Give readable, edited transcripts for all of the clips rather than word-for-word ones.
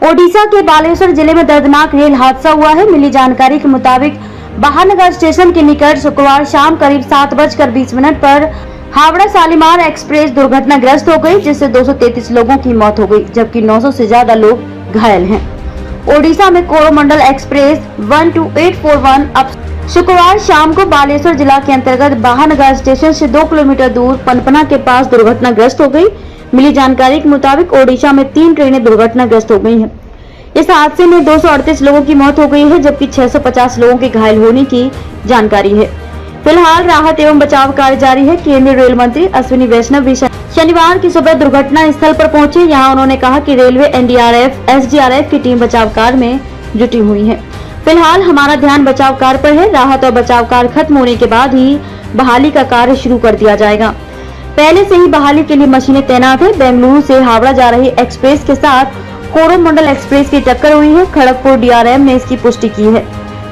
ओडिशा के बालेश्वर जिले में दर्दनाक रेल हादसा हुआ है। मिली जानकारी के मुताबिक बहानगर स्टेशन के निकट शुक्रवार शाम करीब 7:20 पर हावड़ा शालीमार एक्सप्रेस दुर्घटनाग्रस्त हो गई, जिससे 233 लोगों की मौत हो गई, जबकि 900 से ज्यादा लोग घायल हैं। ओडिशा में कोरोमंडल एक्सप्रेस 12841 अब शुक्रवार शाम को बालेश्वर जिला के अंतर्गत बहानगर स्टेशन से 2 किलोमीटर दूर पनपना के पास दुर्घटनाग्रस्त हो गई। मिली जानकारी के मुताबिक ओडिशा में 3 ट्रेनें दुर्घटनाग्रस्त हो गई हैं। इस हादसे में 238 लोगों की मौत हो गई है, जबकि 650 लोगों के घायल होने की जानकारी है। फिलहाल राहत एवं बचाव कार्य जारी है। केंद्रीय रेल मंत्री अश्विनी वैष्णव भी शनिवार की सुबह दुर्घटना स्थल पर पहुंचे। यहां उन्होंने कहा कि रेलवे, एनडीआरएफ, एसडीआरएफ की टीम बचाव कार्य में जुटी हुई है। फिलहाल हमारा ध्यान बचाव कार्य पर है। राहत और बचाव कार्य खत्म होने के बाद ही बहाली का कार्य शुरू कर दिया जाएगा। पहले से ही बहाली के लिए मशीनें तैनात है। बेंगलुरु से हावड़ा जा रही एक्सप्रेस के साथ कोरोमंडल एक्सप्रेस की टक्कर हुई है। खड़गपुर डीआरएम ने इसकी पुष्टि की है।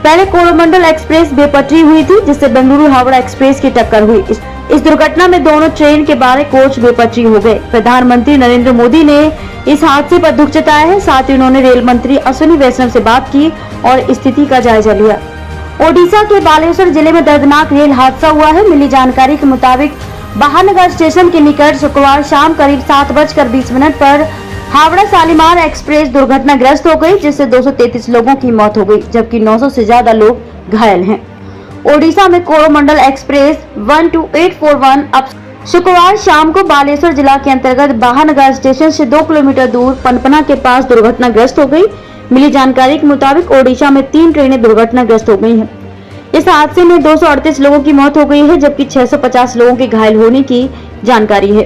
पहले कोरोमंडल एक्सप्रेस बेपटरी हुई थी, जिससे बेंगलुरु हावड़ा एक्सप्रेस की टक्कर हुई। इस दुर्घटना में दोनों ट्रेन के 12 कोच बेपटरी हो गए। प्रधानमंत्री नरेंद्र मोदी ने इस हादसे पर दुख जताया है। साथ ही उन्होंने रेल मंत्री अश्विनी वैष्णव से बात की और स्थिति का जायजा लिया। ओडिशा के बालेश्वर जिले में दर्दनाक रेल हादसा हुआ है। मिली जानकारी के मुताबिक बहानगर स्टेशन के निकट शुक्रवार शाम करीब 7:20 पर हावड़ा शालीमार एक्सप्रेस दुर्घटनाग्रस्त हो गई, जिससे 233 लोगों की मौत हो गई, जबकि 900 से ज्यादा लोग घायल हैं। ओडिशा में कोरोमंडल एक्सप्रेस 12841 अब शुक्रवार शाम को बालेश्वर जिला के अंतर्गत बहानगर स्टेशन से 2 किलोमीटर दूर पनपना के पास दुर्घटनाग्रस्त हो गई। मिली जानकारी के मुताबिक ओडिशा में 3 ट्रेनें दुर्घटनाग्रस्त हो गई हैं। इस हादसे में 238 लोगों की मौत हो गई है, जबकि 650 लोगों के घायल होने की जानकारी है।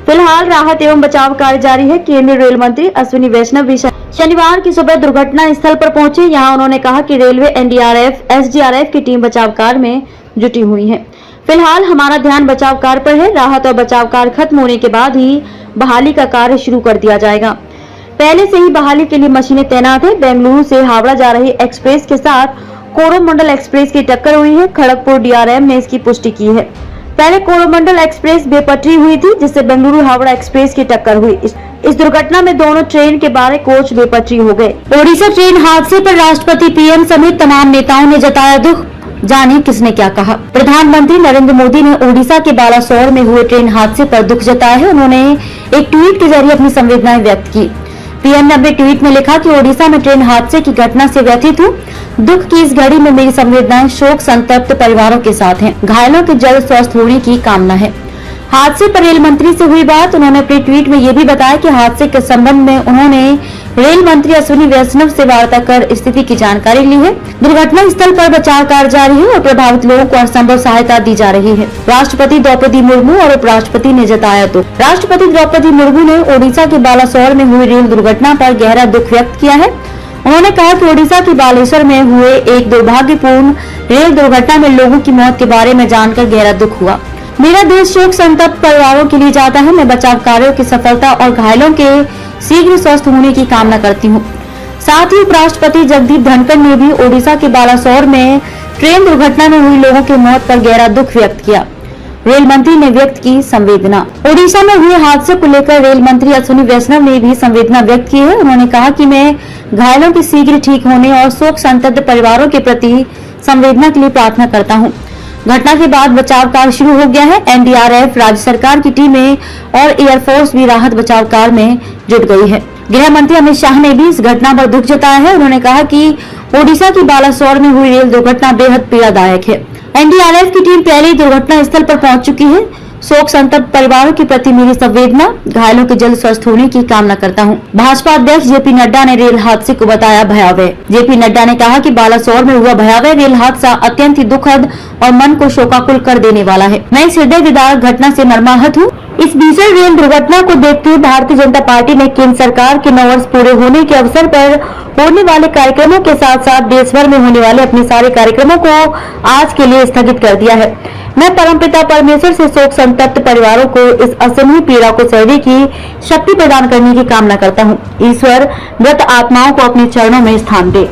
फिलहाल राहत एवं बचाव कार्य जारी है। केंद्रीय रेल मंत्री अश्विनी वैष्णव भी शनिवार की सुबह दुर्घटना स्थल पर पहुंचे। यहां उन्होंने कहा कि रेलवे, एनडीआरएफ, एसडीआरएफ की टीम बचाव कार्य में जुटी हुई है। फिलहाल हमारा ध्यान बचाव कार्य पर है। राहत और बचाव कार्य खत्म होने के बाद ही बहाली का कार्य शुरू कर दिया जाएगा। पहले से ही बहाली के लिए मशीनें तैनात है। बेंगलुरु से हावड़ा जा रही एक्सप्रेस के साथ कोरोमंडल एक्सप्रेस की टक्कर हुई है। खड़गपुर डीआरएम ने इसकी पुष्टि की है। पहले कोरोमंडल एक्सप्रेस बेपटरी हुई थी, जिससे बेंगलुरु हावड़ा एक्सप्रेस की टक्कर हुई। इस दुर्घटना में दोनों ट्रेन के 12 कोच बेपटरी हो गए। ओडिशा ट्रेन हादसे पर राष्ट्रपति, पीएम समेत तमाम नेताओं ने जताया दुख। जानिए किसने क्या कहा। प्रधानमंत्री नरेंद्र मोदी ने ओडिशा के बालासोर में हुए ट्रेन हादसे पर दुख जताया है। उन्होंने एक ट्वीट के जरिए अपनी संवेदनाएं व्यक्त की। पीएम ने अपने ट्वीट में लिखा कि ओडिशा में ट्रेन हादसे की घटना से व्यथित हूँ। दुख की इस घड़ी में मेरी संवेदनाएं शोक संतप्त परिवारों के साथ हैं। घायलों के जल्द स्वस्थ होने की कामना है। हादसे पर रेल मंत्री से हुई बात। उन्होंने अपने ट्वीट में ये भी बताया कि हादसे के संबंध में उन्होंने रेल मंत्री अश्विनी वैष्णव से वार्ता कर स्थिति की जानकारी ली है। दुर्घटना स्थल पर बचाव कार्य जारी है और प्रभावित लोगों को हर संभव सहायता दी जा रही है। राष्ट्रपति द्रौपदी मुर्मू और उपराष्ट्रपति ने जताया दुख। राष्ट्रपति द्रौपदी मुर्मू ने ओडिशा के बालासोर में हुई रेल दुर्घटना पर गहरा दुख व्यक्त किया है। उन्होंने कहा कि ओडिशा के बालेश्वर में हुए एक दुर्भाग्यपूर्ण रेल दुर्घटना में लोगों की मौत के बारे में जानकर गहरा दुख हुआ। मेरा देश शोक संतप्त परिवारों के लिए जाता है। मैं बचाव कार्यों की सफलता और घायलों के शीघ्र स्वस्थ होने की कामना करती हूँ। साथ ही उपराष्ट्रपति जगदीप धनखड़ ने भी ओडिशा के बालासोर में ट्रेन दुर्घटना में हुई लोगों की मौत पर गहरा दुख व्यक्त किया। रेल मंत्री ने व्यक्त की संवेदना। ओडिशा में हुए हादसे को लेकर रेल मंत्री अश्विनी वैष्णव ने भी संवेदना व्यक्त की है। उन्होंने कहा कि मैं घायलों के शीघ्र ठीक होने और शोक संतप्त परिवारों के प्रति संवेदना के लिए प्रार्थना करता हूं। घटना के बाद बचाव कार्य शुरू हो गया है। एनडीआरएफ, राज्य सरकार की टीमें और एयरफोर्स भी राहत बचाव कार्य में जुट गई है। गृह मंत्री अमित शाह ने भी इस घटना पर दुख जताया है। उन्होंने कहा कि ओडिशा की बालासोर में हुई रेल दुर्घटना बेहद पीड़ादायक है। एनडीआरएफ की टीम पहले ही दुर्घटना स्थल पर पहुंच चुकी है। शोक संतप्त परिवारों के प्रति मेरी संवेदना। घायलों के जल्द स्वस्थ होने की कामना करता हूं। भाजपा अध्यक्ष जेपी नड्डा ने रेल हादसे को बताया भयावह। जेपी नड्डा ने कहा कि बालासोर में हुआ भयावह रेल हादसा अत्यंत ही दुखद और मन को शोकाकुल कर देने वाला है। मैं इस हृदय विदारक घटना से मर्माहत हूँ। इस भीषण रेल दुर्घटना को देखते हुए भारतीय जनता पार्टी ने केंद्र सरकार के 9 वर्ष पूरे होने के अवसर पर होने वाले कार्यक्रमों के साथ साथ देश भर में होने वाले अपने सारे कार्यक्रमों को आज के लिए स्थगित कर दिया है। मैं परमपिता परमेश्वर से शोक संतप्त परिवारों को इस असहनीय पीड़ा को सहने की शक्ति प्रदान करने की कामना करता हूँ। ईश्वर मृत आत्माओं को अपने चरणों में स्थान दे।